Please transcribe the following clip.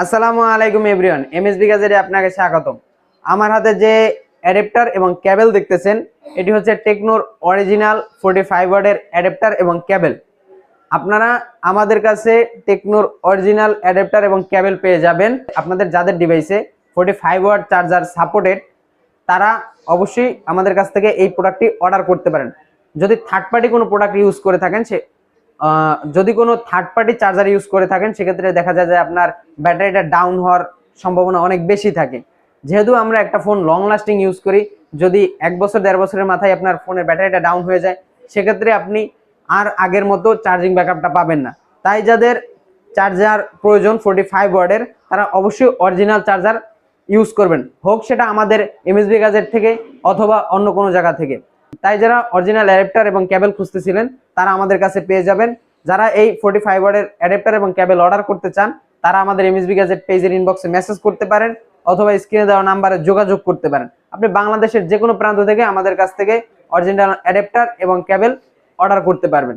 আসসালামু আলাইকুম everyone, MSB গ্যাজেটে আপনাকে স্বাগতম। আমার হাতে যে অ্যাডাপ্টার এবং কেবল দেখতেছেন, এটি হচ্ছে টেকনোর অরিজিনাল 45 ওয়াটের অ্যাডাপ্টার এবং কেবল। আপনারা আমাদের কাছে টেকনোর অরিজিনাল অ্যাডাপ্টার এবং কেবল পেয়ে যাবেন। আপনাদের যাদের ডিভাইসে 45 ওয়াট চার্জার সাপোর্টেড, তারা অবশ্যই আমাদের কাছ থেকে এই প্রোডাক্টটি অর্ডার করতে পারেন। যদি থার্ড পার্টি কোনো প্রোডাক্ট ইউজ করে থাকেন, যদি কোনো থার্ড পার্টি চার্জার ইউজ করে থাকেন, সেক্ষেত্রে দেখা যায় যে আপনার ব্যাটারিটা ডাউন হওয়ার সম্ভাবনা অনেক বেশি থাকে। যেহেতু আমরা একটা ফোন লং লাস্টিং ইউজ করি, যদি 1 বছর 1.5 বছরের মাথায় আপনার ফোনের ব্যাটারিটা ডাউন হয়ে যায়, সেক্ষেত্রে আপনি আর আগের মতো চার্জিং ব্যাকআপটা পাবেন না। তাই যাদের চার্জার প্রয়োজন 45 ওয়াটের, তারা অবশ্যই অরিজিনাল চার্জার ইউজ করবেন, হোক সেটা আমাদের এমএসবি গ্যাজেট থেকে অথবা অন্য কোনো জায়গা থেকে। তাই যারা অরিজিনাল অ্যাডাপ্টার এবং কেবল খুঁজতেছিলেন, তারা আমাদের কাছে পেয়ে যাবেন। যারা এই 45 ওয়াটের অ্যাডাপ্টার এবং কেবল অর্ডার করতে চান, তারা আমাদের এমএসবি গ্যাজেট পেজের ইনবক্সে মেসেজ করতে পারেন অথবা স্ক্রিনে দেওয়া নাম্বারে যোগাযোগ করতে পারেন। আপনি বাংলাদেশের যে কোনো প্রান্ত থেকে আমাদের কাছ থেকে অরিজিনাল অ্যাডাপ্টার এবং কেবল অর্ডার করতে পারবেন।